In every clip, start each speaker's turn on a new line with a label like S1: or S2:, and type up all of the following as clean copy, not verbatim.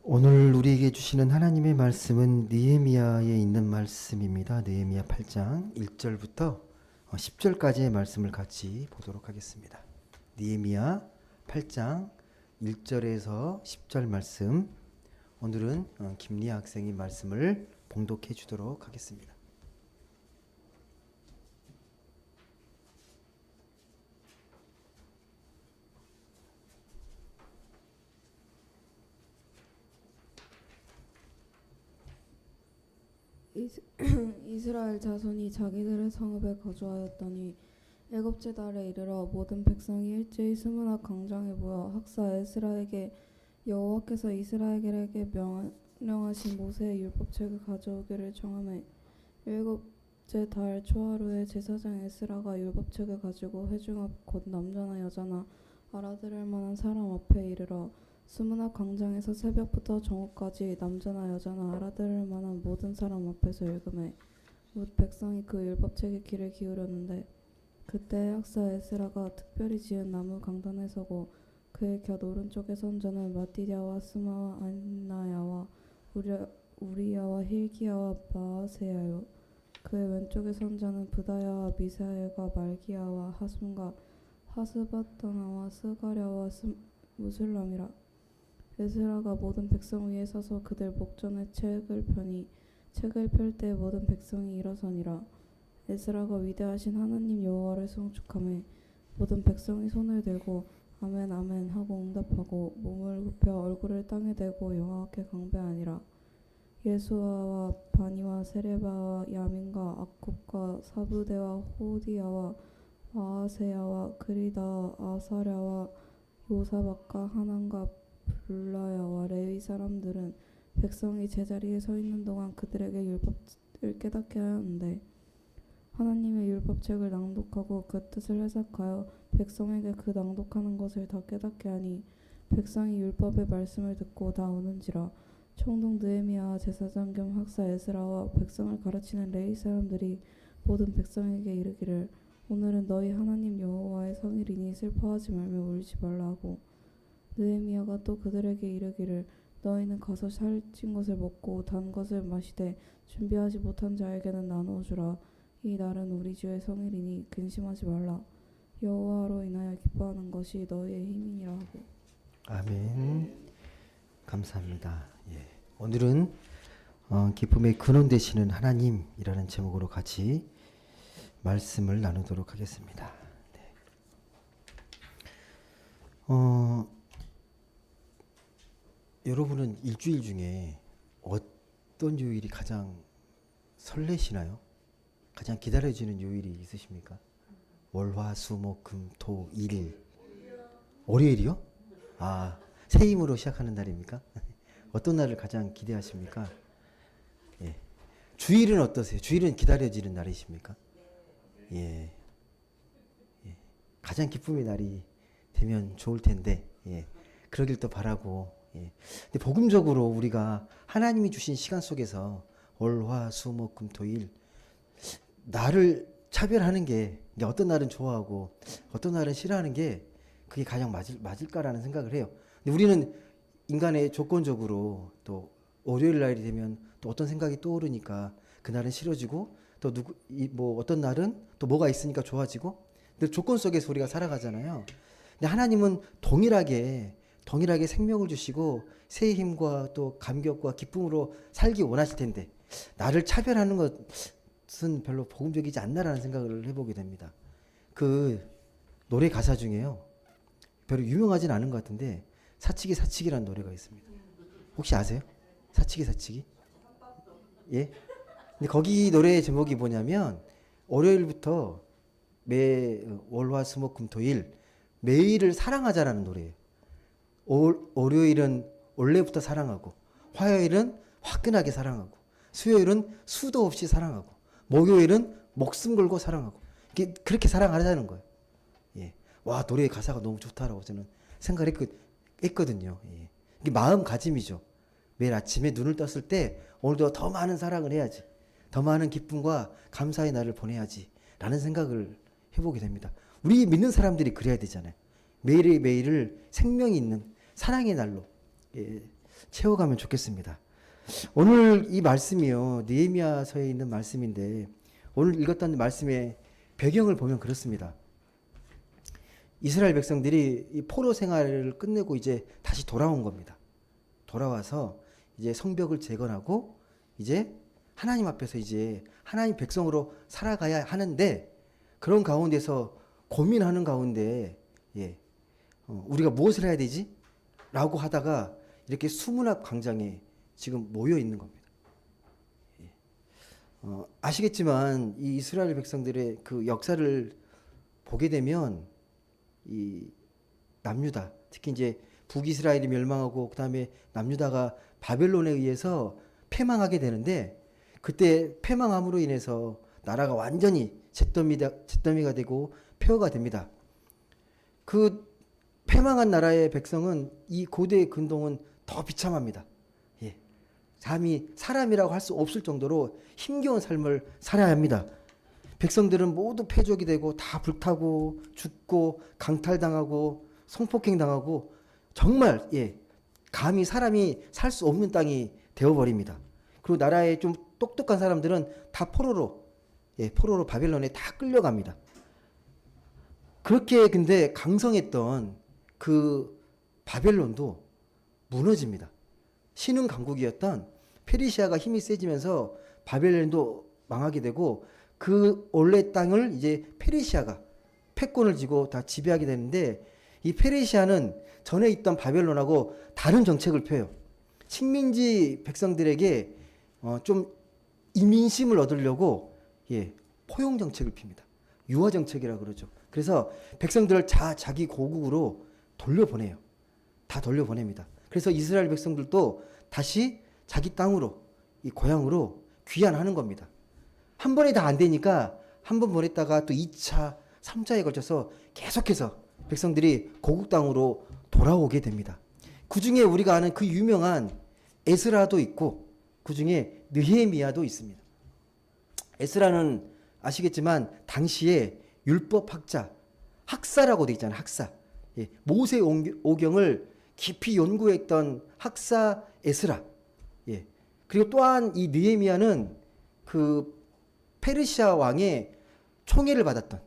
S1: 오늘 우리에게 주시는 하나님의 말씀은 느헤미야에 있는 말씀입니다. 느헤미야 8장 1절부터 10절까지의 말씀을 같이 보도록 하겠습니다. 느헤미야 8장 1절에서 10절 말씀, 오늘은 김리아 학생이 말씀을 봉독해 주도록 하겠습니다.
S2: 이스라엘 자손이 자기들의 성읍에 거주하였더니 일곱째 달에 이르러 모든 백성이 일제히 스무나 광장에 모여 학사 에스라에게 여호와께서 이스라엘에게 명령하신 모세의 율법책을 가져오기를 청하매 일곱째 달 초하루에 제사장 에스라가 율법책을 가지고 회중 앞 곧 남자나 여자나 알아들을 만한 사람 앞에 이르러 스무나 광장에서 새벽부터 정오까지 남자나 여자나 알아들을 만한 모든 사람 앞에서 읽음에 뭇 백성이 그 율법책에 귀를 기울였는데 그때 학사 에스라가 특별히 지은 나무 강단에 서고 그의 곁 오른쪽에 선자는 마띠랴와 스마와 안나야와 우리야와 힐기야와 마아세야요 그의 왼쪽에 선자는 브다야와 미사엘과 말기야와 하순과 하스바다나와 스가랴와 무슬람이라. 에스라가 모든 백성 위에 서서 그들 목전에 책을 펴니 책을 펼 때 모든 백성이 일어서니라. 에스라가 위대하신 하나님 여호와를 송축하며 모든 백성이 손을 들고 아멘 아멘 하고 응답하고 몸을 굽혀 얼굴을 땅에 대고 여호와께 강배하니라. 예수아와 바니와 세레바와 야민과 아굽과 사부대와 호디야와 마아세야와 그리다와 아사랴와 요사박과 하난과 불라야와 레위 사람들은 백성이 제자리에 서 있는 동안 그들에게 율법을 깨닫게 하였는데 하나님의 율법책을 낭독하고 그 뜻을 해석하여 백성에게 그 낭독하는 것을 다 깨닫게 하니 백성이 율법의 말씀을 듣고 다 오는지라. 총독 느헤미야와 제사장 겸 학사 에스라와 백성을 가르치는 레위 사람들이 모든 백성에게 이르기를 오늘은 너희 하나님 여호와의 성일이니 슬퍼하지 말며 울지 말라 하고 느헤미야가 또 그들에게 이르기를 너희는 가서 살찐 것을 먹고 단 것을 마시되 준비하지 못한 자에게는 나누어 주라. 이 날은 우리 주의 성일이니 근심하지 말라. 여호와로 인하여 기뻐하는 것이 너희의 힘이니라 하고.
S1: 아멘. 감사합니다. 오늘은 기쁨의 근원 되시는 하나님이라는 제목으로 같이 말씀을 나누도록 하겠습니다. 여러분은 일주일 중에 어떤 요일이 가장 설레시나요? 가장 기다려지는 요일이 있으십니까? 월, 화, 수, 목, 금, 토, 일. 월요일이요? 아, 새 힘으로 시작하는 날입니까? 어떤 날을 가장 기대하십니까? 예. 주일은 어떠세요? 주일은 기다려지는 날이십니까? 예. 가장 기쁨의 날이 되면 좋을 텐데, 그러길 또 바라고, 근데 복음적으로 우리가 하나님이 주신 시간 속에서 월, 화, 수, 목, 금, 토, 일, 나를 차별하는 게, 어떤 날은 좋아하고, 어떤 날은 싫어하는 게, 그게 가장 맞을까라는 생각을 해요. 근데 우리는 인간의 조건적으로 또 월요일 날이 되면 또 어떤 생각이 떠오르니까 그날은 싫어지고 또 어떤 날은 또 뭐가 있으니까 좋아지고 늘 조건 속에서 우리가 살아가잖아요. 근데 하나님은 동일하게 생명을 주시고 새 힘과 또 감격과 기쁨으로 살기 원하실 텐데 나를 차별하는 것은 별로 복음적이지 않나라는 생각을 해보게 됩니다. 그 노래 가사 중에요. 별로 유명하진 않은 것 같은데 사치기 사치기라는 노래가 있습니다. 혹시 아세요? 사치기 사치기? 예? 근데 거기 노래 제목이 뭐냐면 월요일부터 월화수목금토일 매일을 사랑하자라는 노래예요. 월요일은 원래부터 사랑하고 화요일은 화끈하게 사랑하고 수요일은 수도 없이 사랑하고 목요일은 목숨 걸고 사랑하고 그렇게 사랑하자는 거예요. 예. 와, 노래의 가사가 너무 좋다라고 저는 생각을 했거든요. 예. 이게 마음가짐이죠. 매일 아침에 눈을 떴을 때 오늘도 더 많은 사랑을 해야지. 더 많은 기쁨과 감사의 날을 보내야지. 라는 생각을 해보게 됩니다. 우리 믿는 사람들이 그래야 되잖아요. 매일매일을 생명이 있는 사랑의 날로. 예. 채워가면 좋겠습니다. 오늘 이 말씀이요, 느헤미야서에 있는 말씀인데 오늘 읽었던 말씀의 배경을 보면 그렇습니다. 이스라엘 백성들이 이 포로 생활을 끝내고 이제 다시 돌아온 겁니다. 돌아와서 이제 성벽을 재건하고 이제 하나님 앞에서 이제 하나님 백성으로 살아가야 하는데, 그런 가운데서 고민하는 가운데 우리가 무엇을 해야 되지? 라고 하다가 이렇게 수문학 광장에 지금 모여 있는 겁니다. 아시겠지만 이 이스라엘 백성들의 그 역사를 보게 되면 이 남유다, 특히 이제 북이스라엘이 멸망하고 그 다음에 남유다가 바벨론에 의해서 패망하게 되는데, 그때 패망함으로 인해서 나라가 완전히 잿더미가 되고 폐허가 됩니다. 그 패망한 나라의 백성은 이 고대의 근동은 더 비참합니다. 감히 사람이라고 할 수 없을 정도로 힘겨운 삶을 살아야 합니다. 백성들은 모두 패족이 되고 다 불타고 죽고 강탈당하고 성폭행 당하고 정말 감히 사람이 살 수 없는 땅이 되어버립니다. 그리고 나라의 좀 똑똑한 사람들은 다 포로로 바벨론에 다 끌려갑니다. 그렇게 근데 강성했던 그 바벨론도 무너집니다. 신흥 강국이었던 페르시아가 힘이 세지면서 바벨론도 망하게 되고, 그 원래 땅을 이제 페르시아가 패권을 쥐고 다 지배하게 되는데, 이 페르시아는 전에 있던 바벨론하고 다른 정책을 펴요. 식민지 백성들에게 좀 이민심을 얻으려고 포용 정책을 핍니다. 유화 정책이라고 그러죠. 그래서 백성들을 자기 고국으로 돌려보내요. 다 돌려보냅니다. 그래서 이스라엘 백성들도 다시 자기 땅으로, 이 고향으로 귀환하는 겁니다. 한 번에 다 안 되니까 한 번 보냈다가 또 2차, 3차에 걸쳐서 계속해서 백성들이 고국 땅으로 돌아오게 됩니다. 그 중에 우리가 아는 그 유명한 에스라도 있고 그 중에 느헤미야도 있습니다. 에스라는 아시겠지만 당시에 율법학자, 학사라고 되어 있잖아요. 학사. 모세 오경을 깊이 연구했던 학사 에스라. 그리고 또한 이 느헤미야는 그 페르시아 왕의 총애를 받았던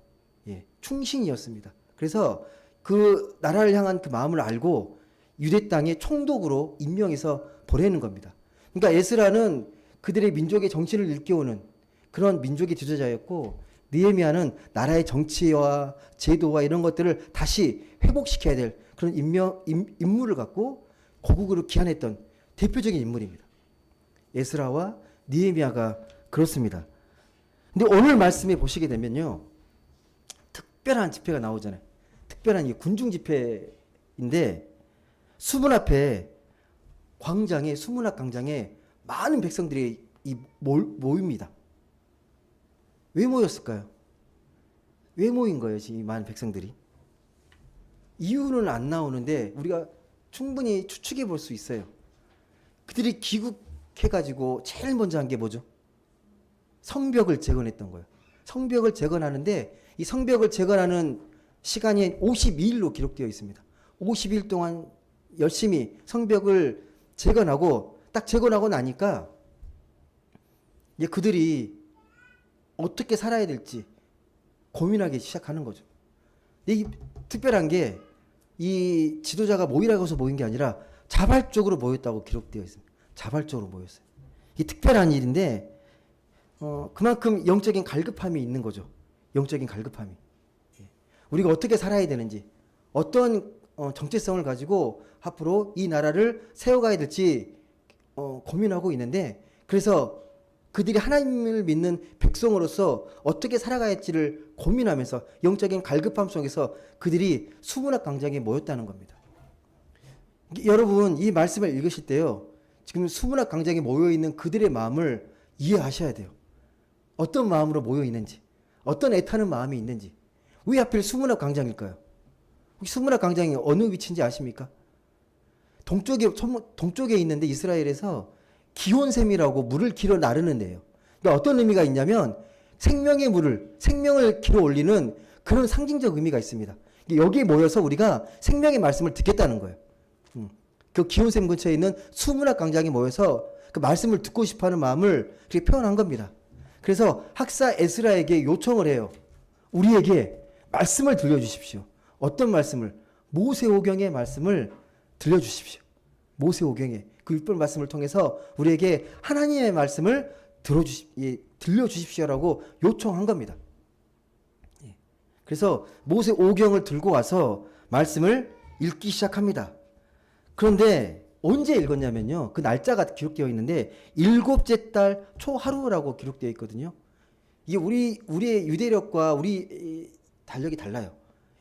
S1: 충신이었습니다. 그래서 그 나라를 향한 그 마음을 알고 유대 땅에 총독으로 임명해서 보내는 겁니다. 그러니까 에스라는 그들의 민족의 정신을 일깨우는 그런 민족의 지도자였고, 느헤미야는 나라의 정치와 제도와 이런 것들을 다시 회복시켜야 될 그런 임무를 갖고 고국으로 귀환했던 대표적인 인물입니다. 에스라와 느헤미야가 그렇습니다. 근데 오늘 말씀에 보시게 되면요, 특별한 집회가 나오잖아요. 특별한 이 군중 집회인데, 수문 앞에 광장에, 수문학 광장에 많은 백성들이 모입니다. 왜 모였을까요? 왜 모인 거예요, 지금 이 많은 백성들이? 이유는 안 나오는데 우리가 충분히 추측해 볼 수 있어요. 그들이 귀국해가지고 제일 먼저 한 게 뭐죠? 성벽을 재건했던 거예요. 성벽을 재건하는데 이 성벽을 재건하는 시간이 52일로 기록되어 있습니다. 50일 동안 열심히 성벽을 재건하고, 딱 재건하고 나니까 이제 그들이 어떻게 살아야 될지 고민하기 시작하는 거죠. 이 특별한 게 이 지도자가 모이라고 해서 모인 게 아니라 자발적으로 모였다고 기록되어 있습니다. 자발적으로 모였어요. 이 특별한 일인데 그만큼 영적인 갈급함이 있는 거죠. 영적인 갈급함이. 우리가 어떻게 살아야 되는지, 어떤 정체성을 가지고 앞으로 이 나라를 세워가야 될지 고민하고 있는데, 그래서 그들이 하나님을 믿는 백성으로서 어떻게 살아가야 할지를 고민하면서 영적인 갈급함 속에서 그들이 수문학 광장에 모였다는 겁니다. 여러분, 이 말씀을 읽으실 때요, 지금 수문학 광장에 모여있는 그들의 마음을 이해하셔야 돼요. 어떤 마음으로 모여있는지, 어떤 애타는 마음이 있는지. 왜 하필 수문학 광장일까요? 혹시 수문학 광장이 어느 위치인지 아십니까? 동쪽에 있는데 이스라엘에서 기온샘이라고 물을 길어 나르는 데예요. 그러니까 어떤 의미가 있냐면 생명의 물을, 생명을 길어 올리는 그런 상징적 의미가 있습니다. 여기에 모여서 우리가 생명의 말씀을 듣겠다는 거예요. 그 기온샘 근처에 있는 수문학 광장에 모여서 그 말씀을 듣고 싶어하는 마음을 그렇게 표현한 겁니다. 그래서 학사 에스라에게 요청을 해요. 우리에게 말씀을 들려주십시오. 어떤 말씀을? 모세오경의 말씀을 들려주십시오. 모세오경의 그 율법 말씀을 통해서 우리에게 하나님의 말씀을 들려주십시오라고 요청한 겁니다. 그래서 모세오경을 들고 와서 말씀을 읽기 시작합니다. 그런데 언제 읽었냐면요. 그 날짜가 기록되어 있는데 일곱째 달 초하루라고 기록되어 있거든요. 이게 우리의 유대력과 우리 달력이 달라요.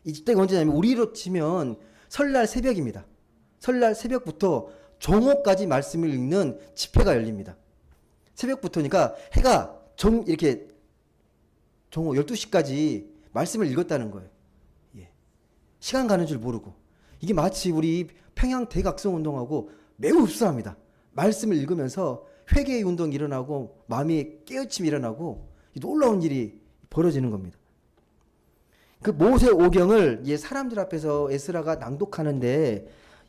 S1: 이때가 언제냐면 우리로 치면 설날 새벽입니다. 설날 새벽부터 정오까지 말씀을 읽는 집회가 열립니다. 새벽부터니까 해가 이렇게 정오 12시까지 말씀을 읽었다는 거예요. 예. 시간 가는 줄 모르고. 이게 마치 우리 평양 대각성 운동하고 매우 흡사합니다. 말씀을 읽으면서 회개의 운동이 일어나고 마음의 깨우침이 일어나고 놀라운 일이 벌어지는 겁니다. 그 모세오경을 사람들 앞에서 에스라가 낭독하는데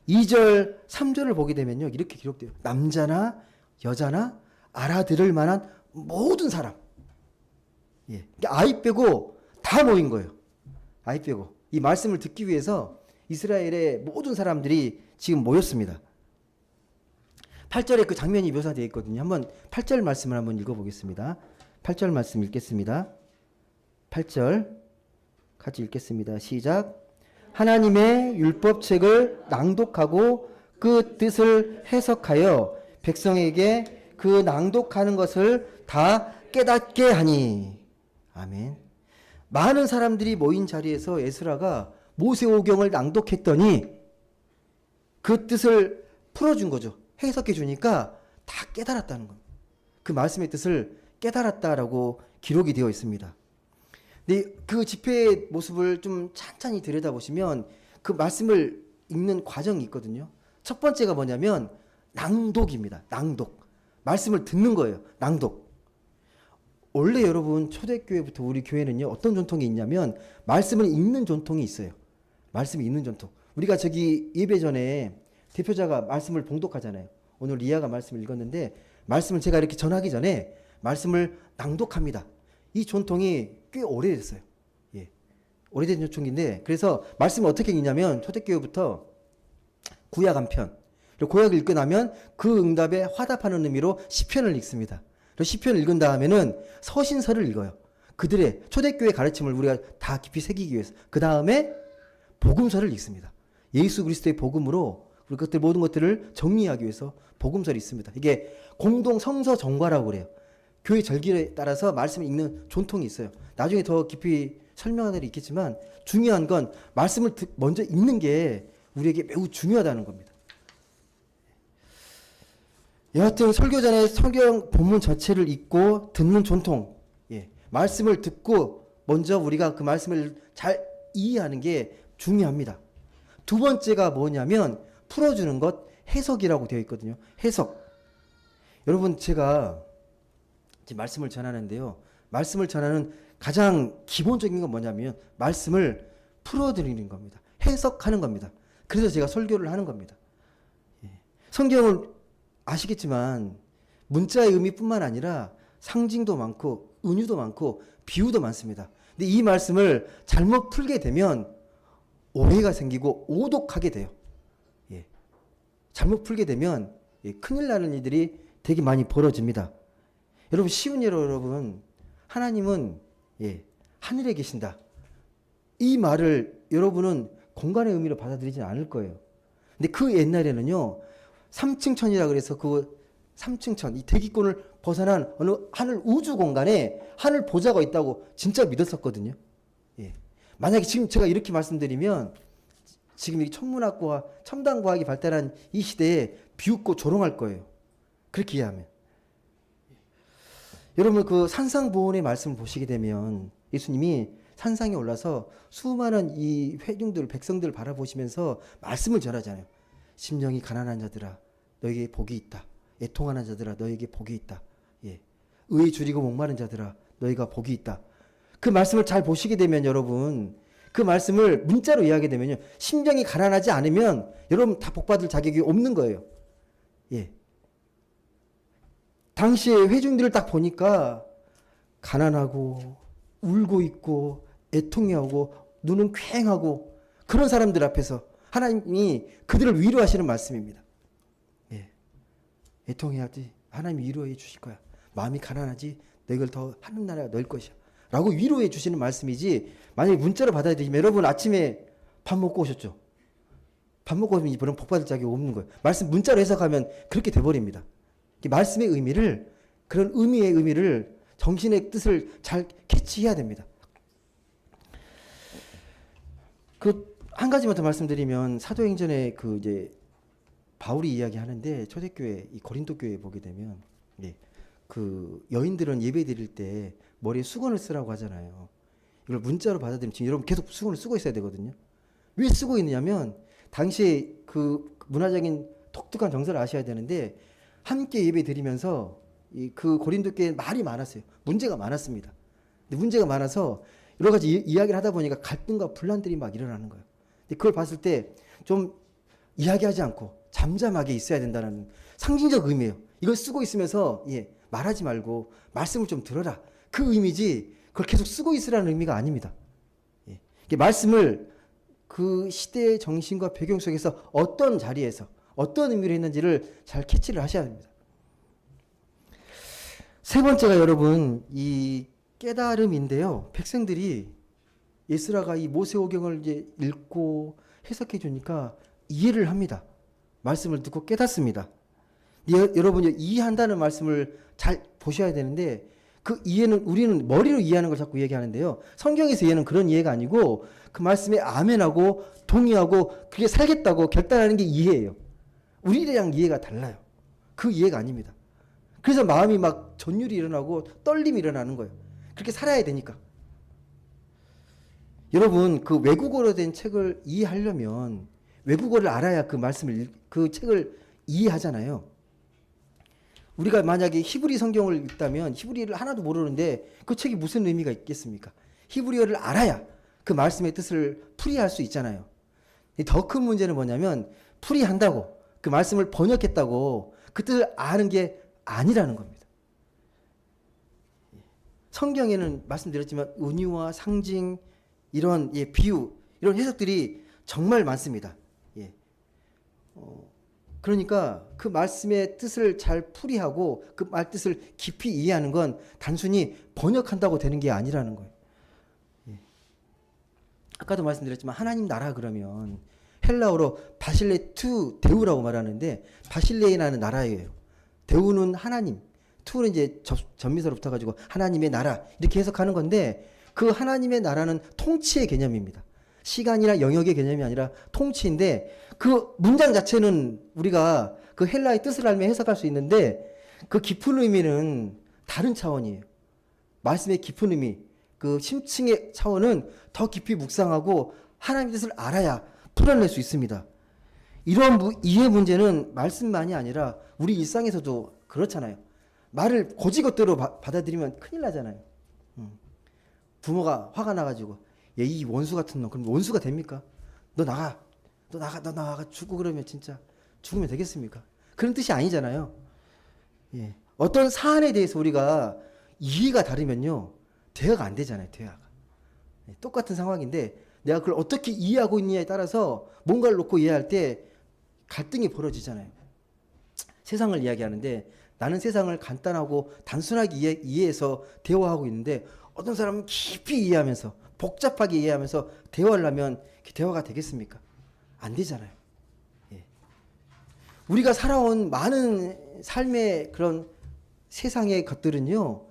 S1: 2절, 3절을 보게 되면요. 이렇게 기록돼요. 남자나 여자나 알아들을 만한 모든 사람. 예. 그러니까 아이 빼고 다 모인 거예요. 아이 빼고. 이 말씀을 듣기 위해서 이스라엘의 모든 사람들이 지금 모였습니다. 8절에 그 장면이 묘사되어 있거든요. 한번 8절 말씀을 한번 읽어보겠습니다. 8절 말씀 읽겠습니다. 8절 같이 읽겠습니다. 시작. 하나님의 율법책을 낭독하고 그 뜻을 해석하여 백성에게 그 낭독하는 것을 다 깨닫게 하니. 아멘. 많은 사람들이 모인 자리에서 에스라가 모세오경을 낭독했더니 그 뜻을 풀어준 거죠. 해석해 주니까 다 깨달았다는 겁니다. 그 말씀의 뜻을 깨달았다라고 기록이 되어 있습니다. 근데 그 집회의 모습을 좀 찬찬히 들여다보시면 그 말씀을 읽는 과정이 있거든요. 첫 번째가 뭐냐면 낭독입니다. 낭독. 말씀을 듣는 거예요. 낭독. 원래 여러분 초대교회부터 우리 교회는요. 어떤 전통이 있냐면 말씀을 읽는 전통이 있어요. 말씀을 읽는 전통. 우리가 저기 예배 전에 대표자가 말씀을 봉독하잖아요. 오늘 리아가 말씀을 읽었는데 말씀을 제가 이렇게 전하기 전에 말씀을 낭독합니다. 이 전통이 꽤 오래됐어요. 예. 오래된 전통인데 그래서 말씀을 어떻게 읽냐면 초대교회부터 구약 한 편, 그리고 구약을 읽고 나면 그 응답에 화답하는 의미로 시편을 읽습니다. 그리고 시편을 읽은 다음에는 서신서를 읽어요. 그들의 초대교회 가르침을 우리가 다 깊이 새기기 위해서. 그 다음에 복음서를 읽습니다. 예수 그리스도의 복음으로 우리 것들 모든 것들을 정리하기 위해서 복음서를 읽습니다. 이게 공동 성서 정과라고 그래요. 교회 절기에 따라서 말씀을 읽는 전통이 있어요. 나중에 더 깊이 설명하는 일이 있겠지만 중요한 건 말씀을 먼저 읽는 게 우리에게 매우 중요하다는 겁니다. 여하튼 설교 전에 성경 본문 전체를 읽고 듣는 전통, 말씀을 듣고 먼저 우리가 그 말씀을 잘 이해하는 게 중요합니다. 두 번째가 뭐냐면 풀어주는 것, 해석이라고 되어 있거든요. 해석. 여러분 제가 지금 말씀을 전하는데요. 말씀을 전하는 가장 기본적인 건 뭐냐면 말씀을 풀어드리는 겁니다. 해석하는 겁니다. 그래서 제가 설교를 하는 겁니다. 성경을 아시겠지만 문자의 의미뿐만 아니라 상징도 많고 은유도 많고 비유도 많습니다. 근데 이 말씀을 잘못 풀게 되면 오해가 생기고 오독하게 돼요. 잘못 풀게 되면 큰일 나는 일들이 되게 많이 벌어집니다. 여러분 쉬운 예로 여러분 하나님은 하늘에 계신다. 이 말을 여러분은 공간의 의미로 받아들이지 않을 거예요. 근데 그 옛날에는요 3층 천이라 그래서 그 3층 천, 이 대기권을 벗어난 어느 하늘 우주 공간에 하늘 보좌가 있다고 진짜 믿었었거든요. 만약에 지금 제가 이렇게 말씀드리면 지금 이 천문학과 첨단 과학이 발달한 이 시대에 비웃고 조롱할 거예요. 그렇게 이해하면. 여러분 그 산상보훈의 말씀을 보시게 되면 예수님이 산상에 올라서 수많은 이 회중들, 백성들을 바라보시면서 말씀을 전하잖아요. 심령이 가난한 자들아 너에게 복이 있다. 애통하는 자들아 너에게 복이 있다. 의에 줄이고 목마른 자들아 너희가 복이 있다. 그 말씀을 잘 보시게 되면 여러분 그 말씀을 문자로 이해하게 되면요. 심령이 가난하지 않으면 여러분 다 복받을 자격이 없는 거예요. 예. 당시에 회중들을 딱 보니까 가난하고 울고 있고 애통해하고 눈은 퀭하고 그런 사람들 앞에서 하나님이 그들을 위로하시는 말씀입니다. 예. 애통해야지 하나님이 위로해 주실 거야. 마음이 가난하지 너희를 더 하는 나라가 너일 것이야 라고 위로해 주시는 말씀이지, 만약에 문자로 받아들이면 여러분 아침에 밥 먹고 오셨죠? 밥 먹고 오면 이번엔 복 받을 자격이 없는 거예요. 말씀 문자로 해석하면 그렇게 돼버립니다. 말씀의 의미를, 그런 의미의 의미를, 정신의 뜻을 잘 캐치해야 됩니다. 그 한 가지만 더 말씀드리면, 사도행전에 그 이제 바울이 이야기하는데, 초대교회 이 고린도 교회에 보게 되면, 예, 그 여인들은 예배 드릴 때 머리에 수건을 쓰라고 하잖아요. 이걸 문자로 받아들이면 지금 여러분 계속 수건을 쓰고 있어야 되거든요. 왜 쓰고 있느냐면 당시에 그 문화적인 독특한 정서를 아셔야 되는데, 함께 예배 드리면서 그 고린도 교회에 말이 많았어요. 문제가 많았습니다. 근데 문제가 많아서 여러 가지 이야기를 하다 보니까 갈등과 분란들이 막 일어나는 거예요. 근데 그걸 봤을 때 좀 이야기하지 않고 잠잠하게 있어야 된다는 상징적 의미예요. 이걸 쓰고 있으면서 말하지 말고 말씀을 좀 들어라. 그 의미지 그걸 계속 쓰고 있으라는 의미가 아닙니다. 말씀을 그 시대의 정신과 배경 속에서 어떤 자리에서 어떤 의미로 했는지를 잘 캐치를 하셔야 합니다. 세 번째가 여러분 이 깨달음인데요. 백성들이 에스라가 이 모세오경을 이제 읽고 해석해 주니까 이해를 합니다. 말씀을 듣고 깨닫습니다. 여러분이 이해한다는 말씀을 잘 보셔야 되는데, 그 이해는 우리는 머리로 이해하는 걸 자꾸 얘기하는데요. 성경에서 이해는 그런 이해가 아니고 그 말씀에 아멘하고 동의하고 그게 살겠다고 결단하는 게 이해예요. 우리랑 이해가 달라요. 그 이해가 아닙니다. 그래서 마음이 막 전율이 일어나고 떨림이 일어나는 거예요. 그렇게 살아야 되니까. 여러분 그 외국어로 된 책을 이해하려면 외국어를 알아야 그 말씀을 그 책을 이해하잖아요. 우리가 만약에 히브리 성경을 읽다면 히브리를 하나도 모르는데 그 책이 무슨 의미가 있겠습니까? 히브리어를 알아야 그 말씀의 뜻을 풀이할 수 있잖아요. 더 큰 문제는 뭐냐면 풀이한다고 그 말씀을 번역했다고 그 뜻을 아는 게 아니라는 겁니다. 성경에는 말씀드렸지만 은유와 상징, 이런 비유, 이런 해석들이 정말 많습니다. 그러니까 그 말씀의 뜻을 잘 풀이하고 그 말 뜻을 깊이 이해하는 건 단순히 번역한다고 되는 게 아니라는 거예요. 아까도 말씀드렸지만 하나님 나라 그러면 헬라어로 바실레투 데우라고 말하는데, 바실레이라는 나라예요. 데우는 하나님, 투는 이제 전미사로 붙어가지고 하나님의 나라 이렇게 해석하는 건데, 그 하나님의 나라는 통치의 개념입니다. 시간이나 영역의 개념이 아니라 통치인데, 그 문장 자체는 우리가 그 헬라의 뜻을 알면 해석할 수 있는데 그 깊은 의미는 다른 차원이에요. 말씀의 깊은 의미, 그 심층의 차원은 더 깊이 묵상하고 하나님의 뜻을 알아야 풀어낼 수 있습니다. 이런 이해 문제는 말씀만이 아니라 우리 일상에서도 그렇잖아요. 말을 고지것대로 받아들이면 큰일 나잖아요. 부모가 화가 나가지고 얘 이 원수 같은 놈, 그럼 원수가 됩니까? 너 나가 죽고 그러면 진짜 죽으면 되겠습니까? 그런 뜻이 아니잖아요. 어떤 사안에 대해서 우리가 이해가 다르면요 대화가 안 되잖아요. 대화가 똑같은 상황인데 내가 그걸 어떻게 이해하고 있느냐에 따라서 뭔가를 놓고 이해할 때 갈등이 벌어지잖아요. 세상을 이야기하는데 나는 세상을 간단하고 단순하게 이해해서 대화하고 있는데, 어떤 사람은 깊이 이해하면서 복잡하게 이해하면서 대화를 하면 대화가 되겠습니까? 안 되잖아요. 우리가 살아온 많은 삶의 그런 세상의 것들은요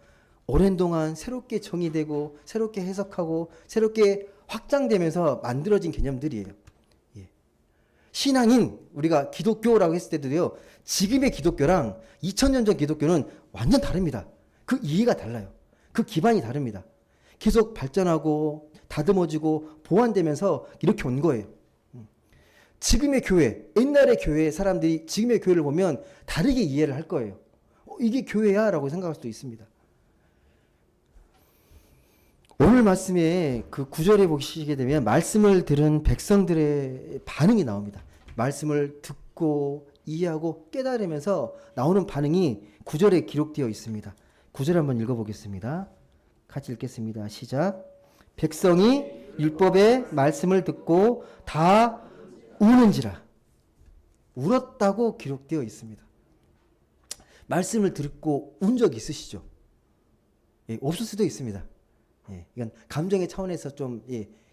S1: 오랜 동안 새롭게 정의되고 새롭게 해석하고 새롭게 확장되면서 만들어진 개념들이에요. 신앙인 우리가 기독교라고 했을 때도요, 지금의 기독교랑 2000년 전 기독교는 완전 다릅니다. 그 이해가 달라요. 그 기반이 다릅니다. 계속 발전하고 다듬어지고 보완되면서 이렇게 온 거예요. 지금의 교회, 옛날의 교회 사람들이 지금의 교회를 보면 다르게 이해를 할 거예요. 이게 교회야? 라고 생각할 수도 있습니다. 오늘 말씀에 그 9절에 보시게 되면 말씀을 들은 백성들의 반응이 나옵니다. 말씀을 듣고 이해하고 깨달으면서 나오는 반응이 9절에 기록되어 있습니다. 9절 한번 읽어보겠습니다. 같이 읽겠습니다. 시작. 백성이 율법의 말씀을 듣고 다 우는지라. 울었다고 기록되어 있습니다. 말씀을 듣고 운 적 있으시죠? 예, 없을 수도 있습니다. 예, 이건 감정의 차원에서 좀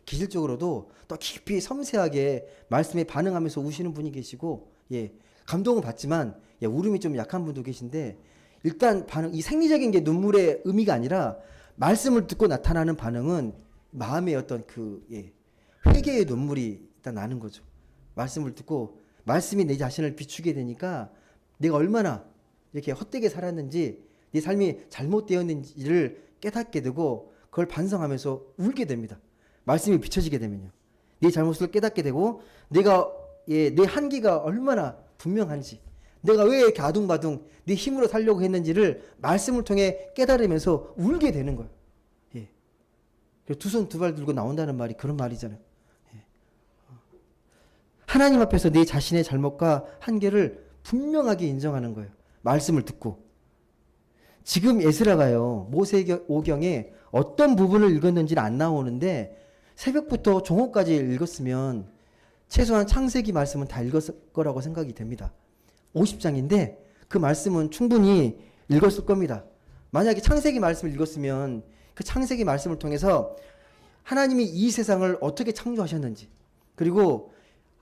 S1: 기질적으로도 또 깊이 섬세하게 말씀에 반응하면서 우시는 분이 계시고, 감동은 받지만 울음이 좀 약한 분도 계신데, 일단 반응, 이 생리적인 게 눈물의 의미가 아니라 말씀을 듣고 나타나는 반응은 마음의 어떤 회개의 눈물이 일단 나는 거죠. 말씀을 듣고 말씀이 내 자신을 비추게 되니까 내가 얼마나 이렇게 헛되게 살았는지, 내 삶이 잘못되었는지를 깨닫게 되고 그걸 반성하면서 울게 됩니다. 말씀이 비춰지게 되면요. 내 잘못을 깨닫게 되고 내가 내 한계가 얼마나 분명한지, 내가 왜 이렇게 아둥바둥 내 힘으로 살려고 했는지를 말씀을 통해 깨달으면서 울게 되는 거예요. 두 손 두 발 들고 나온다는 말이 그런 말이잖아요. 하나님 앞에서 내 자신의 잘못과 한계를 분명하게 인정하는 거예요. 말씀을 듣고. 지금 에스라가요, 모세오경에 어떤 부분을 읽었는지는 안 나오는데 새벽부터 종호까지 읽었으면 최소한 창세기 말씀은 다 읽었을 거라고 생각이 됩니다. 50장인데 그 말씀은 충분히 읽었을 겁니다. 만약에 창세기 말씀을 읽었으면 그 창세기 말씀을 통해서 하나님이 이 세상을 어떻게 창조하셨는지, 그리고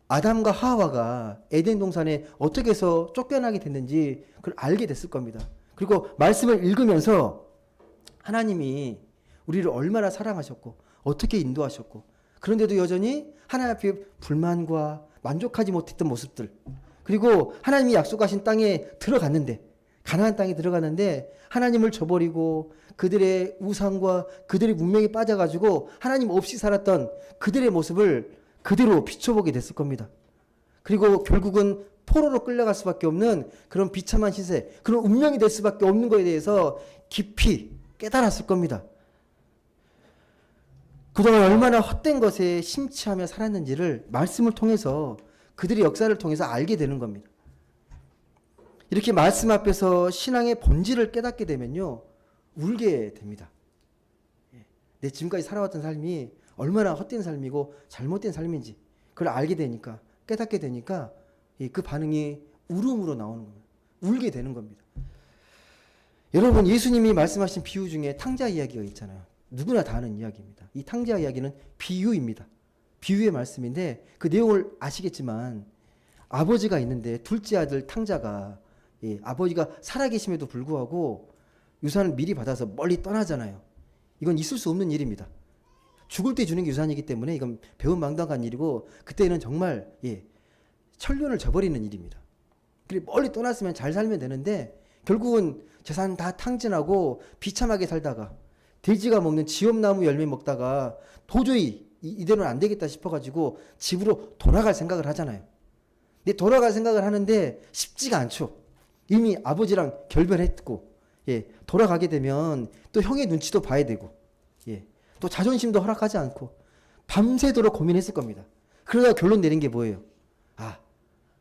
S1: 아담과 하와가 에덴 동산에 어떻게 해서 쫓겨나게 됐는지 그걸 알게 됐을 겁니다. 그리고 말씀을 읽으면서 하나님이 우리를 얼마나 사랑하셨고 어떻게 인도하셨고, 그런데도 여전히 하나님 앞에 불만과 만족하지 못했던 모습들, 그리고 하나님이 약속하신 땅에 들어갔는데, 가나안 땅에 들어갔는데 하나님을 저버리고 그들의 우상과 그들의 문명에 빠져가지고 하나님 없이 살았던 그들의 모습을 그대로 비춰보게 됐을 겁니다. 그리고 결국은 포로로 끌려갈 수밖에 없는 그런 비참한 시세, 그런 운명이 될 수밖에 없는 것에 대해서 깊이 깨달았을 겁니다. 그동안 얼마나 헛된 것에 심취하며 살았는지를 말씀을 통해서, 그들의 역사를 통해서 알게 되는 겁니다. 이렇게 말씀 앞에서 신앙의 본질을 깨닫게 되면요, 울게 됩니다. 내 지금까지 살아왔던 삶이 얼마나 헛된 삶이고 잘못된 삶인지 그걸 알게 되니까, 깨닫게 되니까 그 반응이 울음으로 나오는 겁니다. 울게 되는 겁니다. 여러분, 예수님이 말씀하신 비유 중에 탕자 이야기가 있잖아요. 누구나 다 아는 이야기입니다. 이 탕자 이야기는 비유입니다. 비유의 말씀인데 그 내용을 아시겠지만, 아버지가 있는데 둘째 아들 탕자가 아버지가 살아계심에도 불구하고 유산을 미리 받아서 멀리 떠나잖아요. 이건 있을 수 없는 일입니다. 죽을 때 주는 게 유산이기 때문에 이건 배은망덕한 일이고, 그때는 정말 천륜을 저버리는 일입니다. 그리고 멀리 떠났으면 잘 살면 되는데 결국은 재산 다 탕진하고 비참하게 살다가 돼지가 먹는 지엄나무 열매 먹다가 도저히 이대로는 안 되겠다 싶어가지고 집으로 돌아갈 생각을 하잖아요. 근데 돌아갈 생각을 하는데 쉽지가 않죠. 이미 아버지랑 결별했고, 돌아가게 되면 또 형의 눈치도 봐야 되고, 또 자존심도 허락하지 않고 밤새도록 고민했을 겁니다. 그러다가 결론 내린 게 뭐예요?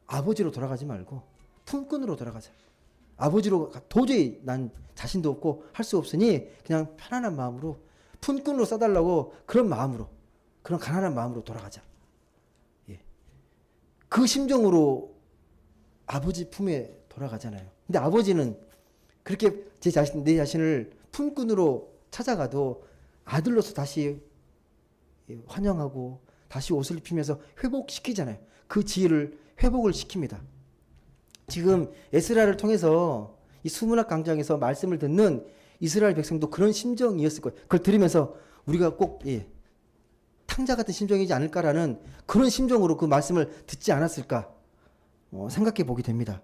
S1: 아버지로 돌아가지 말고 품꾼으로 돌아가자. 아버지로 도저히 난 자신도 없고 할 수 없으니 그냥 편안한 마음으로 품꾼으로 써달라고, 그런 마음으로, 그런 가난한 마음으로 돌아가자. 그 심정으로 아버지 품에 돌아가잖아요. 근데 아버지는 그렇게 내 자신을 품꾼으로 찾아가도 아들로서 다시 환영하고 다시 옷을 입히면서 회복시키잖아요. 그 지혜를 회복을 시킵니다. 지금 에스라를 통해서 이 수문학 강장에서 말씀을 듣는 이스라엘 백성도 그런 심정이었을 거예요. 그걸 들으면서 우리가 꼭 탕자 같은 심정이지 않을까라는 그런 심정으로 그 말씀을 듣지 않았을까 생각해 보게 됩니다.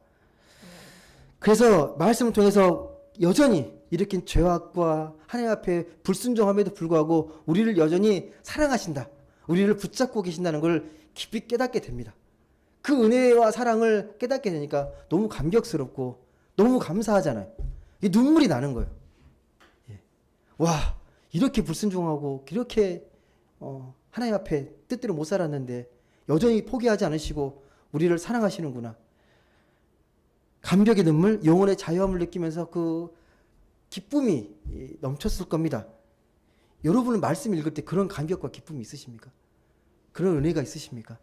S1: 그래서 말씀을 통해서 여전히 일으킨 죄악과 하나님 앞에 불순종함에도 불구하고 우리를 여전히 사랑하신다, 우리를 붙잡고 계신다는 걸 깊이 깨닫게 됩니다. 그 은혜와 사랑을 깨닫게 되니까 너무 감격스럽고 너무 감사하잖아요. 눈물이 나는 거예요. 와, 이렇게 불순종하고 이렇게 하나님 앞에 뜻대로 못 살았는데 여전히 포기하지 않으시고 우리를 사랑하시는구나. 감격의 눈물, 영혼의 자유함을 느끼면서 그 기쁨이 넘쳤을 겁니다. 여러분은 말씀 읽을 때 그런 감격과 기쁨이 있으십니까? 그런 은혜가 있으십니까?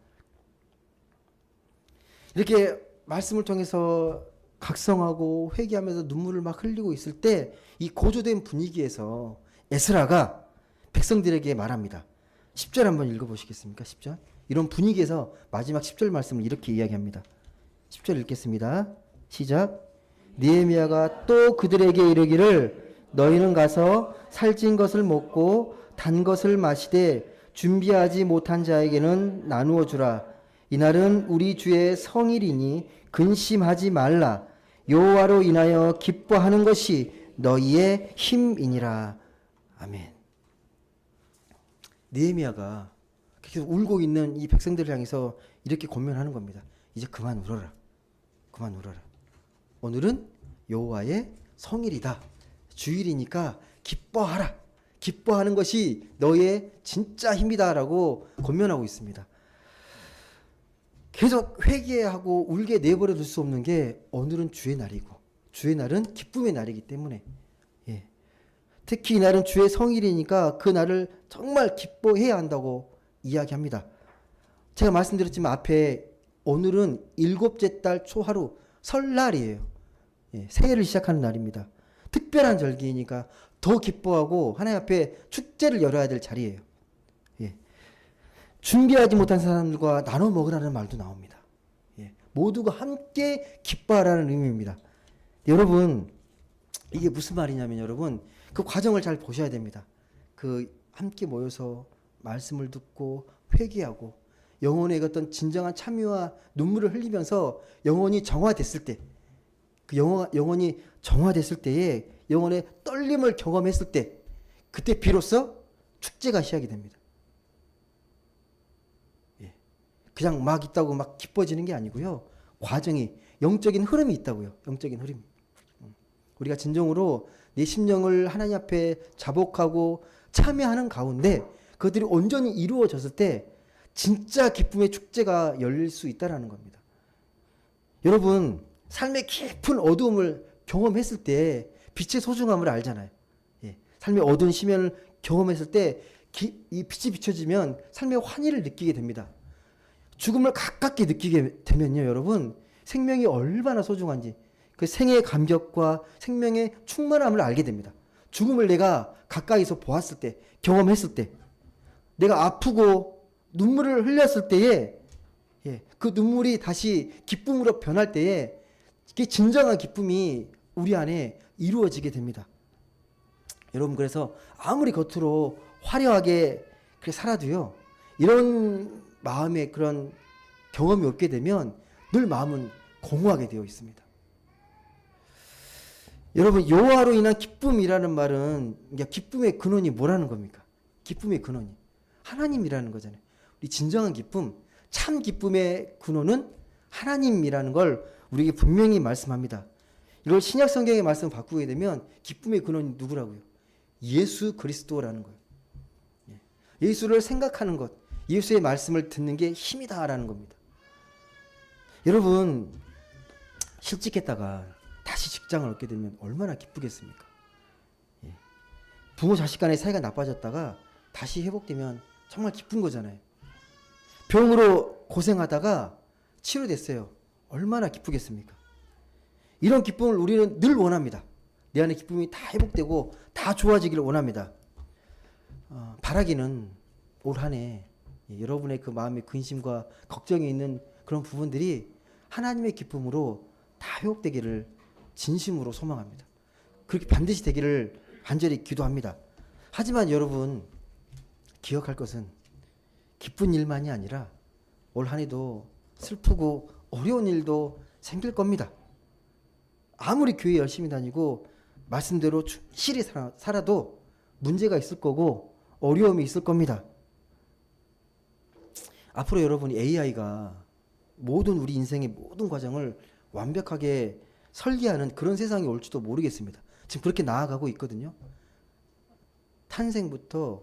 S1: 이렇게 말씀을 통해서 각성하고 회개하면서 눈물을 막 흘리고 있을 때 이 고조된 분위기에서 에스라가 백성들에게 말합니다. 10절 한번 읽어보시겠습니까? 10절. 이런 분위기에서 마지막 10절 말씀을 이렇게 이야기합니다. 10절 읽겠습니다. 시작. 느헤미야가 또 그들에게 이르기를 너희는 가서 살찐 것을 먹고 단 것을 마시되 준비하지 못한 자에게는 나누어 주라. 이날은 우리 주의 성일이니 근심하지 말라. 여호와로 인하여 기뻐하는 것이 너희의 힘이니라. 아멘. 느헤미야가 계속 울고 있는 이 백성들을 향해서 이렇게 권면하는 겁니다. 이제 그만 울어라. 그만 울어라. 오늘은 여호와의 성일이다. 주일이니까 기뻐하라. 기뻐하는 것이 너의 진짜 힘이다라고 권면하고 있습니다. 계속 회개하고 울게 내버려 둘 수 없는 게 오늘은 주의 날이고 주의 날은 기쁨의 날이기 때문에 특히 이날은 주의 성일이니까 그 날을 정말 기뻐해야 한다고 이야기합니다. 제가 말씀드렸지만 앞에 오늘은 일곱째 달 초하루 설날이에요. 새해를 시작하는 날입니다. 특별한 절기이니까 더 기뻐하고 하나님 앞에 축제를 열어야 될 자리예요. 준비하지 못한 사람들과 나눠 먹으라는 말도 나옵니다. 모두가 함께 기뻐하라는 의미입니다. 여러분, 이게 무슨 말이냐면 여러분, 그 과정을 잘 보셔야 됩니다. 그 함께 모여서 말씀을 듣고 회개하고 영혼의 어떤 진정한 참여와 눈물을 흘리면서 영혼이 정화됐을 때, 그 영혼이 정화됐을 때에 영혼의 떨림을 경험했을 때, 그때 비로소 축제가 시작이 됩니다. 그냥 막 있다고 막 기뻐지는 게 아니고요. 과정이, 영적인 흐름이 있다고요. 영적인 흐름이. 우리가 진정으로 내 심령을 하나님 앞에 자복하고 참여하는 가운데 그들이 온전히 이루어졌을 때 진짜 기쁨의 축제가 열릴 수 있다는 겁니다. 여러분, 삶의 깊은 어두움을 경험했을 때 빛의 소중함을 알잖아요. 삶의 어두운 시면을 경험했을 때 이 빛이 비춰지면 삶의 환희를 느끼게 됩니다. 죽음을 가깝게 느끼게 되면요, 여러분, 생명이 얼마나 소중한지 그 생의 감격과 생명의 충만함을 알게 됩니다. 죽음을 내가 가까이서 보았을 때, 경험했을 때, 내가 아프고 눈물을 흘렸을 때에 그 눈물이 다시 기쁨으로 변할 때에 이게 진정한 기쁨이 우리 안에 이루어지게 됩니다. 여러분, 그래서 아무리 겉으로 화려하게 그렇게 살아도요, 이런 마음의 그런 경험이 없게 되면 늘 마음은 공허하게 되어 있습니다. 여러분, 여호와로 인한 기쁨이라는 말은 기쁨의 근원이 뭐라는 겁니까? 기쁨의 근원이 하나님이라는 거잖아요. 우리 진정한 기쁨, 참 기쁨의 근원은 하나님이라는 걸 우리에게 분명히 말씀합니다. 이걸 신약 성경의 말씀 바꾸게 되면 기쁨의 근원이 누구라고요? 예수 그리스도라는 거예요. 예수를 생각하는 것, 예수의 말씀을 듣는 게 힘이다라는 겁니다. 여러분, 실직했다가 다시 직장을 얻게 되면 얼마나 기쁘겠습니까? 부모 자식 간의 사이가 나빠졌다가 다시 회복되면 정말 기쁜 거잖아요. 병으로 고생하다가 치료됐어요. 얼마나 기쁘겠습니까? 이런 기쁨을 우리는 늘 원합니다. 내 안의 기쁨이 다 회복되고 다 좋아지기를 원합니다. 바라기는 올 한 해 여러분의 그 마음의 근심과 걱정이 있는 그런 부분들이 하나님의 기쁨으로 다 회복되기를 진심으로 소망합니다. 그렇게 반드시 되기를 간절히 기도합니다. 하지만 여러분, 기억할 것은 기쁜 일만이 아니라 올 한 해도 슬프고 어려운 일도 생길 겁니다. 아무리 교회 열심히 다니고 말씀대로 충실히 살아도 문제가 있을 거고 어려움이 있을 겁니다. 앞으로 여러분이 AI가 모든 우리 인생의 모든 과정을 완벽하게 설계하는 그런 세상이 올지도 모르겠습니다. 지금 그렇게 나아가고 있거든요. 탄생부터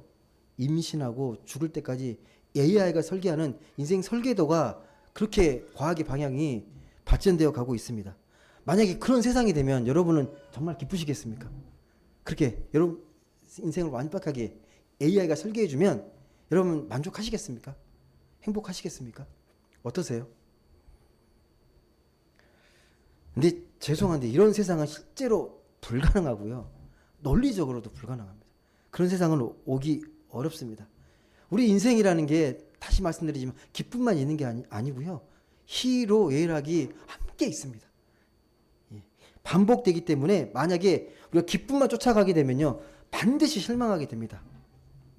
S1: 임신하고 죽을 때까지 AI가 설계하는 인생 설계도가 그렇게 과학의 방향이 발전되어 가고 있습니다. 만약에 그런 세상이 되면 여러분은 정말 기쁘시겠습니까? 그렇게 여러분 인생을 완벽하게 AI가 설계해주면 여러분 만족하시겠습니까? 행복하시겠습니까? 어떠세요? 근데 죄송한데 이런 세상은 실제로 불가능하고요. 논리적으로도 불가능합니다. 그런 세상은 오기 어렵습니다. 우리 인생이라는 게 다시 말씀드리지만 기쁨만 있는 게 아니고요. 희로애락이 함께 있습니다. 예. 반복되기 때문에 만약에 우리가 기쁨만 쫓아가게 되면요. 반드시 실망하게 됩니다.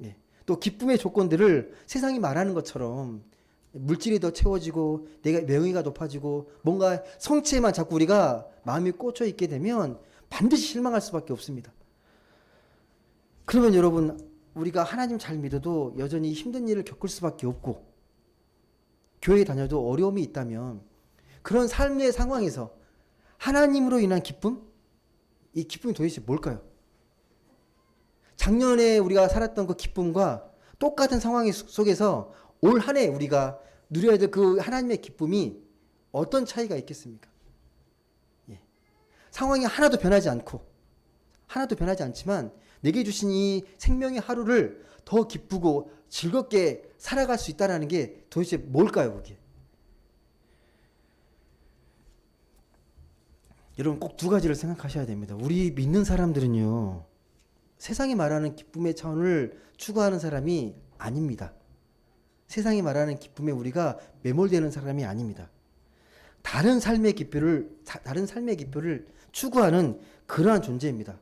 S1: 예. 또 기쁨의 조건들을 세상이 말하는 것처럼 물질이 더 채워지고 내가 명예가 높아지고 뭔가 성취에만 자꾸 우리가 마음이 꽂혀 있게 되면 반드시 실망할 수밖에 없습니다. 그러면 여러분 우리가 하나님 잘 믿어도 여전히 힘든 일을 겪을 수밖에 없고 교회 다녀도 어려움이 있다면 그런 삶의 상황에서 하나님으로 인한 기쁨? 이 기쁨이 도대체 뭘까요? 작년에 우리가 살았던 그 기쁨과 똑같은 상황 속에서 올 한 해 우리가 누려야 될 그 하나님의 기쁨이 어떤 차이가 있겠습니까? 예. 상황이 하나도 변하지 않지만 내게 주신 이 생명의 하루를 더 기쁘고 즐겁게 살아갈 수 있다는 게 도대체 뭘까요, 그게? 여러분 꼭 두 가지를 생각하셔야 됩니다. 우리 믿는 사람들은요, 세상이 말하는 기쁨의 차원을 추구하는 사람이 아닙니다. 세상이 말하는 기쁨에 우리가 매몰되는 사람이 아닙니다. 다른 삶의 기쁨을 추구하는 그러한 존재입니다.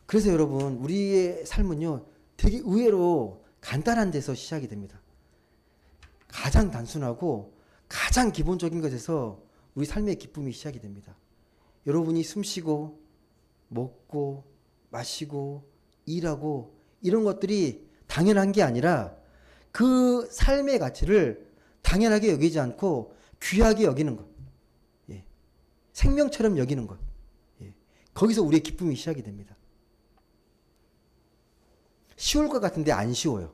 S1: 그래서 여러분 우리의 삶은요 되게 의외로 간단한 데서 시작이 됩니다. 가장 단순하고 가장 기본적인 것에서 우리 삶의 기쁨이 시작이 됩니다. 여러분이 숨쉬고 먹고 마시고 일하고 이런 것들이 당연한 게 아니라 그 삶의 가치를 당연하게 여기지 않고 귀하게 여기는 것, 예. 생명처럼 여기는 것, 예. 거기서 우리의 기쁨이 시작이 됩니다. 쉬울 것 같은데 안 쉬워요.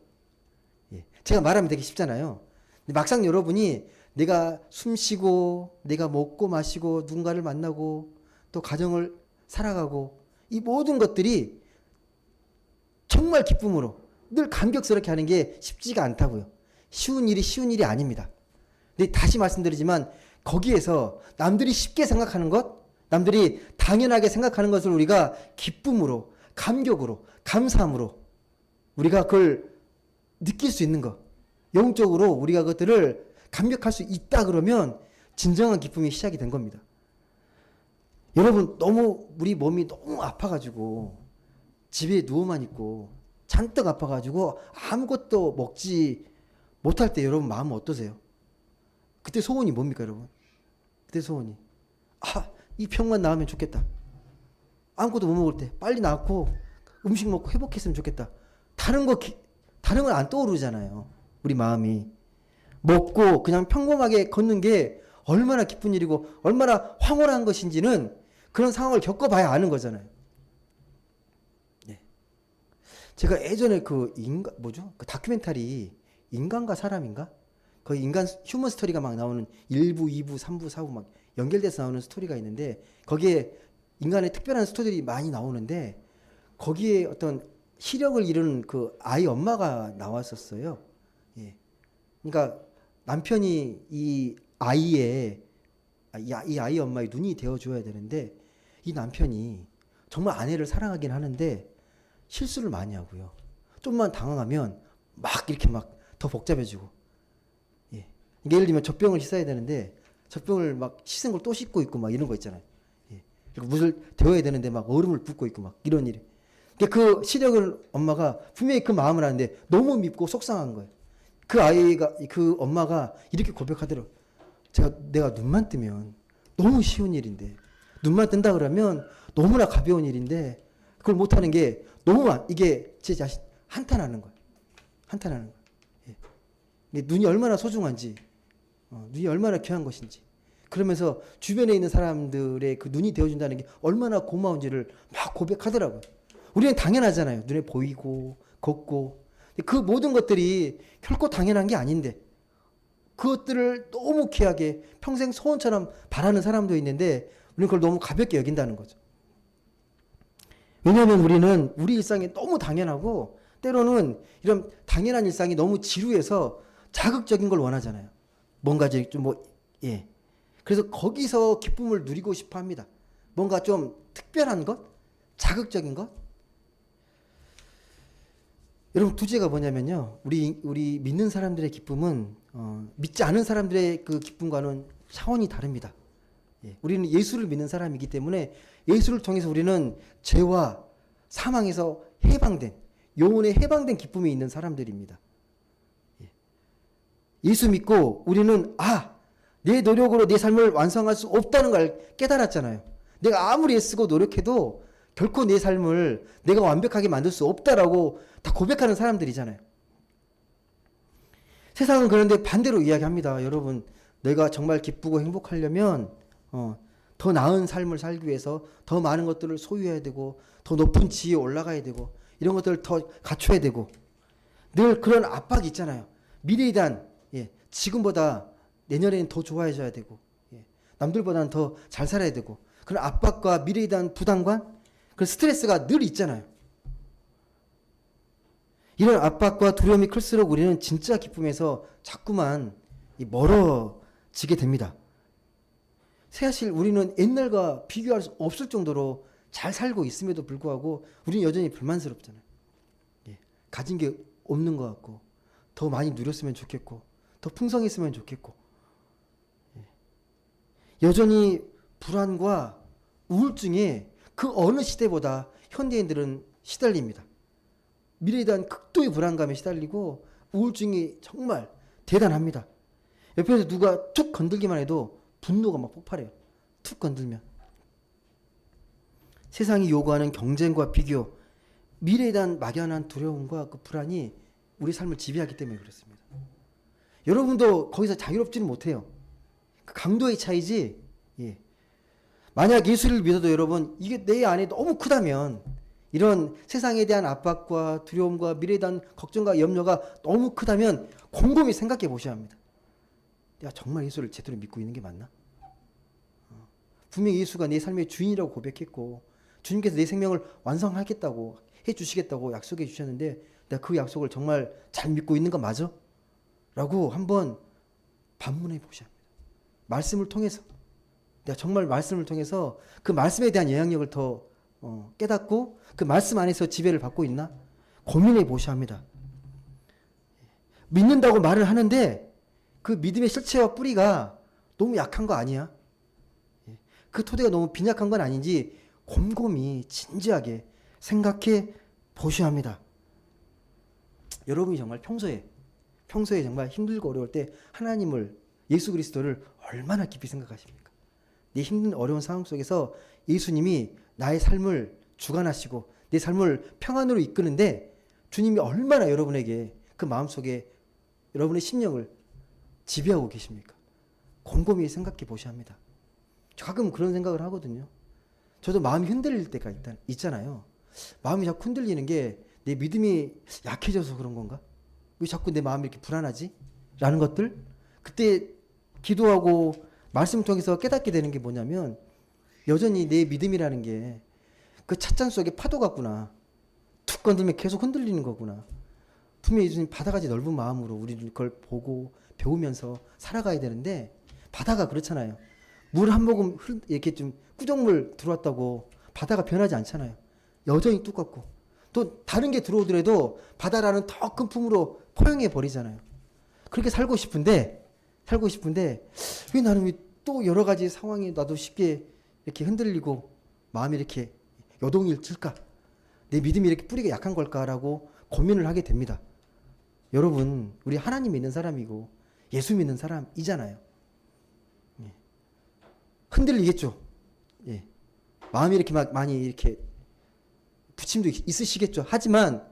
S1: 예. 제가 말하면 되게 쉽잖아요. 근데 막상 여러분이 내가 숨쉬고 내가 먹고 마시고 누군가를 만나고 또 가정을 살아가고 이 모든 것들이 정말 기쁨으로 늘 감격스럽게 하는 게 쉽지가 않다고요. 쉬운 일이 아닙니다. 근데 다시 말씀드리지만 거기에서 남들이 쉽게 생각하는 것, 남들이 당연하게 생각하는 것을 우리가 기쁨으로, 감격으로, 감사함으로 우리가 그걸 느낄 수 있는 것, 영적으로 우리가 그것들을 감격할 수 있다 그러면 진정한 기쁨이 시작이 된 겁니다. 여러분 너무 우리 몸이 너무 아파가지고 집에 누워만 있고 잔뜩 아파가지고 아무것도 먹지 못할 때 여러분 마음은 어떠세요? 그때 소원이 뭡니까 여러분? 그때 소원이 이 병만 나으면 좋겠다. 아무것도 못 먹을 때 빨리 낫고 음식 먹고 회복했으면 좋겠다. 다른 건 안 떠오르잖아요. 우리 마음이 먹고 그냥 평범하게 걷는 게 얼마나 기쁜 일이고 얼마나 황홀한 것인지는 그런 상황을 겪어봐야 아는 거잖아요. 예. 제가 예전에 그 다큐멘터리 인간과 사람인가? 거기 인간 휴먼 스토리가 막 나오는 1부, 2부, 3부, 4부 막 연결돼서 나오는 스토리가 있는데 거기에 인간의 특별한 스토리들이 많이 나오는데 거기에 어떤 시력을 잃은 그 아이 엄마가 나왔었어요. 예. 그러니까 남편이 이 아이 엄마의 눈이 되어줘야 되는데 이 남편이 정말 아내를 사랑하긴 하는데 실수를 많이 하고요. 좀만 당황하면 막 이렇게 막 더 복잡해지고. 예. 예를 들면 젖병을 씻어야 되는데 젖병을 막 씻은 걸 또 씻고 있고 막 이런 거 있잖아요. 예. 그리고 물을 데워야 되는데 막 얼음을 붓고 있고 막 이런 일이. 그 시력을 엄마가 분명히 그 마음을 하는데 너무 밉고 속상한 거예요. 그 엄마가 이렇게 고백하더라고요. 내가 눈만 뜨면 너무 쉬운 일인데, 눈만 뜬다 그러면 너무나 가벼운 일인데, 그걸 못하는 게 이게 제 자신 한탄하는 거예요. 한탄하는 거예요. 예. 근데 눈이 얼마나 소중한지, 눈이 얼마나 귀한 것인지, 그러면서 주변에 있는 사람들의 그 눈이 되어준다는 게 얼마나 고마운지를 막 고백하더라고요. 우리는 당연하잖아요. 눈에 보이고 걷고. 그 모든 것들이 결코 당연한 게 아닌데 그것들을 너무 귀하게 평생 소원처럼 바라는 사람도 있는데 우리는 그걸 너무 가볍게 여긴다는 거죠. 왜냐하면 우리는 우리 일상이 너무 당연하고 때로는 이런 당연한 일상이 너무 지루해서 자극적인 걸 원하잖아요. 뭔가 좀 예. 그래서 거기서 기쁨을 누리고 싶어 합니다. 뭔가 좀 특별한 것? 자극적인 것? 여러분 두제가 뭐냐면요. 우리 믿는 사람들의 기쁨은 믿지 않은 사람들의 그 기쁨과는 차원이 다릅니다. 예. 우리는 예수를 믿는 사람이기 때문에 예수를 통해서 우리는 죄와 사망에서 해방된 영혼의 해방된 기쁨이 있는 사람들입니다. 예. 예수 믿고 우리는 내 노력으로 내 삶을 완성할 수 없다는 걸 깨달았잖아요. 내가 아무리 애쓰고 노력해도 결코 내 삶을 내가 완벽하게 만들 수 없다라고 다 고백하는 사람들이잖아요. 세상은 그런데 반대로 이야기합니다. 여러분, 내가 정말 기쁘고 행복하려면 더 나은 삶을 살기 위해서 더 많은 것들을 소유해야 되고 더 높은 지위에 올라가야 되고 이런 것들을 더 갖춰야 되고 늘 그런 압박이 있잖아요. 미래에 대한 지금보다 내년에는 더 좋아해져야 되고 남들보다는 더 잘 살아야 되고 그런 압박과 미래에 대한 부담감 그 스트레스가 늘 있잖아요. 이런 압박과 두려움이 클수록 우리는 진짜 기쁨에서 자꾸만 멀어지게 됩니다. 사실 우리는 옛날과 비교할 수 없을 정도로 잘 살고 있음에도 불구하고 우리는 여전히 불만스럽잖아요. 가진 게 없는 것 같고 더 많이 누렸으면 좋겠고 더 풍성했으면 좋겠고 여전히 불안과 우울증에 그 어느 시대보다 현대인들은 시달립니다. 미래에 대한 극도의 불안감에 시달리고 우울증이 정말 대단합니다. 옆에서 누가 툭 건들기만 해도 분노가 막 폭발해요. 툭 건들면. 세상이 요구하는 경쟁과 비교, 미래에 대한 막연한 두려움과 그 불안이 우리 삶을 지배하기 때문에 그렇습니다. 여러분도 거기서 자유롭지는 못해요. 그 강도의 차이지. 만약 예수를 믿어도 여러분 이게 내 안에 너무 크다면 이런 세상에 대한 압박과 두려움과 미래에 대한 걱정과 염려가 너무 크다면 곰곰이 생각해 보셔야 합니다. 내가 정말 예수를 제대로 믿고 있는 게 맞나? 분명히 예수가 내 삶의 주인이라고 고백했고 주님께서 내 생명을 완성하겠다고 해주시겠다고 약속해 주셨는데 내가 그 약속을 정말 잘 믿고 있는 거 맞아? 라고 한번 반문해 보셔야 합니다. 말씀을 통해서 내가 정말 말씀을 통해서 그 말씀에 대한 영향력을 더 깨닫고 그 말씀 안에서 지배를 받고 있나? 고민해 보셔야 합니다. 믿는다고 말을 하는데 그 믿음의 실체와 뿌리가 너무 약한 거 아니야? 그 토대가 너무 빈약한 건 아닌지 곰곰이 진지하게 생각해 보셔야 합니다. 여러분이 정말 평소에 정말 힘들고 어려울 때 하나님을 예수 그리스도를 얼마나 깊이 생각하십니까? 내 힘든 어려운 상황 속에서 예수님이 나의 삶을 주관하시고 내 삶을 평안으로 이끄는데 주님이 얼마나 여러분에게 그 마음속에 여러분의 심령을 지배하고 계십니까? 곰곰이 생각해 보셔야 합니다. 가끔 그런 생각을 하거든요. 저도 마음이 흔들릴 때가 있잖아요. 마음이 자꾸 흔들리는 게 내 믿음이 약해져서 그런 건가? 왜 자꾸 내 마음이 이렇게 불안하지? 라는 것들? 그때 기도하고 말씀 통해서 깨닫게 되는 게 뭐냐면 여전히 내 믿음이라는 게 그 찻잔 속에 파도 같구나. 툭 건들면 계속 흔들리는 거구나. 분명히 예수님 바다같이 넓은 마음으로 우리를 그걸 보고 배우면서 살아가야 되는데 바다가 그렇잖아요. 물 한 모금 이렇게 좀 꾸정물 들어왔다고 바다가 변하지 않잖아요. 여전히 똑같고 또 다른 게 들어오더라도 바다라는 더 큰 품으로 포용해 버리잖아요. 그렇게 살고 싶은데 왜 나는 또 여러 가지 상황에 나도 쉽게 이렇게 흔들리고 마음이 이렇게 요동일 칠까? 내 믿음이 이렇게 뿌리가 약한 걸까라고 고민을 하게 됩니다. 여러분, 우리 하나님 믿는 사람이고 예수 믿는 사람이잖아요. 흔들리겠죠. 마음이 이렇게 막 많이 이렇게 부침도 있으시겠죠. 하지만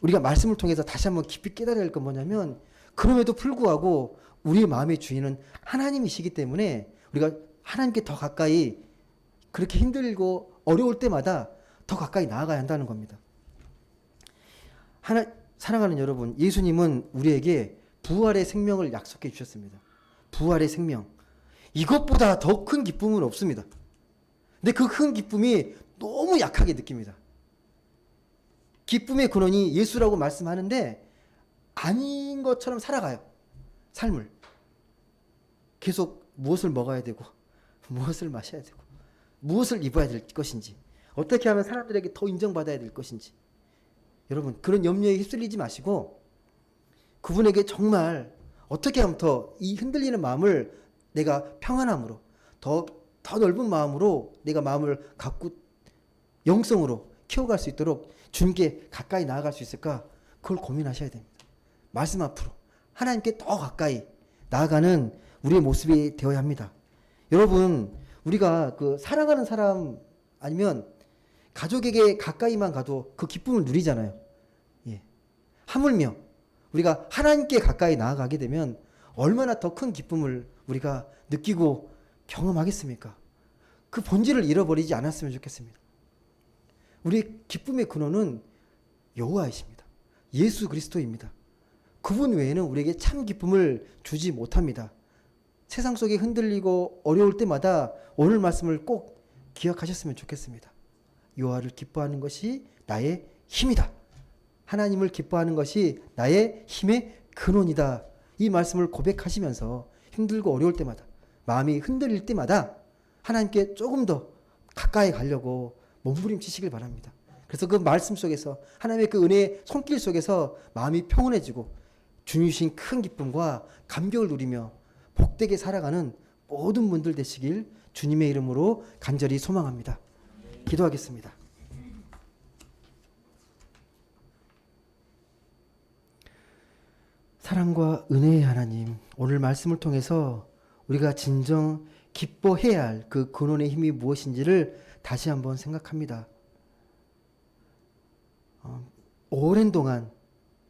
S1: 우리가 말씀을 통해서 다시 한번 깊이 깨달아야 할 건 뭐냐면 그럼에도 불구하고 우리의 마음의 주인은 하나님이시기 때문에 우리가 하나님께 더 가까이 그렇게 힘들고 어려울 때마다 더 더 가까이 나아가야 한다는 겁니다. 사랑하는 여러분, 예수님은 우리에게 부활의 생명을 약속해 주셨습니다. 부활의 생명. 이것보다 더 큰 기쁨은 없습니다. 근데 그 큰 기쁨이 너무 약하게 느낍니다. 기쁨의 근원이 예수라고 말씀하는데 아닌 것처럼 살아가요. 삶을. 계속 무엇을 먹어야 되고 무엇을 마셔야 되고 무엇을 입어야 될 것인지, 어떻게 하면 사람들에게 더 인정받아야 될 것인지, 여러분 그런 염려에 휩쓸리지 마시고 그분에게 정말 어떻게 하면 더 이 흔들리는 마음을 내가 평안함으로, 더 넓은 마음으로 내가 마음을 갖고 영성으로 키워갈 수 있도록 주님께 가까이 나아갈 수 있을까, 그걸 고민하셔야 됩니다. 말씀 앞으로 하나님께 더 가까이 나아가는 우리의 모습이 되어야 합니다. 여러분, 우리가 그 사랑하는 사람 아니면 가족에게 가까이만 가도 그 기쁨을 누리잖아요. 예. 하물며 우리가 하나님께 가까이 나아가게 되면 얼마나 더 큰 기쁨을 우리가 느끼고 경험하겠습니까? 그 본질을 잃어버리지 않았으면 좋겠습니다. 우리의 기쁨의 근원은 여호와이십니다. 예수 그리스도입니다. 그분 외에는 우리에게 참 기쁨을 주지 못합니다. 세상 속에 흔들리고 어려울 때마다 오늘 말씀을 꼭 기억하셨으면 좋겠습니다. 여호와를 기뻐하는 것이 나의 힘이다. 하나님을 기뻐하는 것이 나의 힘의 근원이다. 이 말씀을 고백하시면서 힘들고 어려울 때마다, 마음이 흔들릴 때마다 하나님께 조금 더 가까이 가려고 몸부림치시길 바랍니다. 그래서 그 말씀 속에서, 하나님의 그 은혜의 손길 속에서 마음이 평온해지고 주님 주신 큰 기쁨과 감격을 누리며 복되게 살아가는 모든 분들 되시길 주님의 이름으로 간절히 소망합니다. 기도하겠습니다. 사랑과 은혜의 하나님, 오늘 말씀을 통해서 우리가 진정 기뻐해야 할 그 근원의 힘이 무엇인지를 다시 한번 생각합니다. 오랜 동안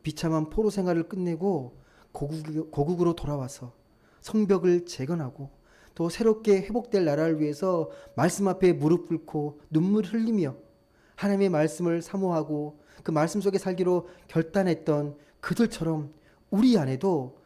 S1: 비참한 포로 생활을 끝내고 고국으로 돌아와서 성벽을 재건하고 또 새롭게 회복될 나라를 위해서 말씀 앞에 무릎 꿇고 눈물 흘리며 하나님의 말씀을 사모하고 그 말씀 속에 살기로 결단했던 그들처럼 우리 안에도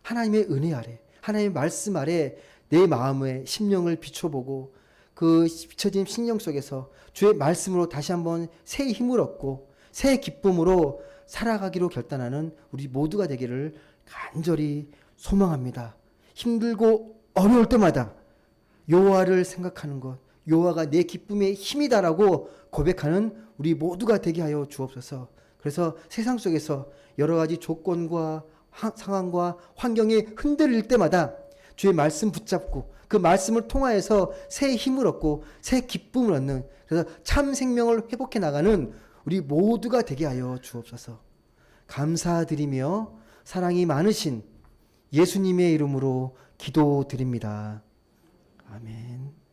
S1: 하나님의 은혜 아래, 하나님의 말씀 아래 내 마음의 심령을 비춰보고 그 비춰진 심령 속에서 주의 말씀으로 다시 한번 새 힘을 얻고 새 기쁨으로 살아가기로 결단하는 우리 모두가 되기를 간절히 소망합니다. 힘들고 어려울 때마다 여호와를 생각하는 것, 여호와가 내 기쁨의 힘이다라고 고백하는 우리 모두가 되게 하여 주옵소서. 그래서 세상 속에서 여러 가지 조건과 상황과 환경이 흔들릴 때마다 주의 말씀 붙잡고 그 말씀을 통하여서 새 힘을 얻고 새 기쁨을 얻는, 그래서 참 생명을 회복해 나가는 우리 모두가 되게 하여 주옵소서. 감사드리며 사랑이 많으신 예수님의 이름으로 기도드립니다. 아멘.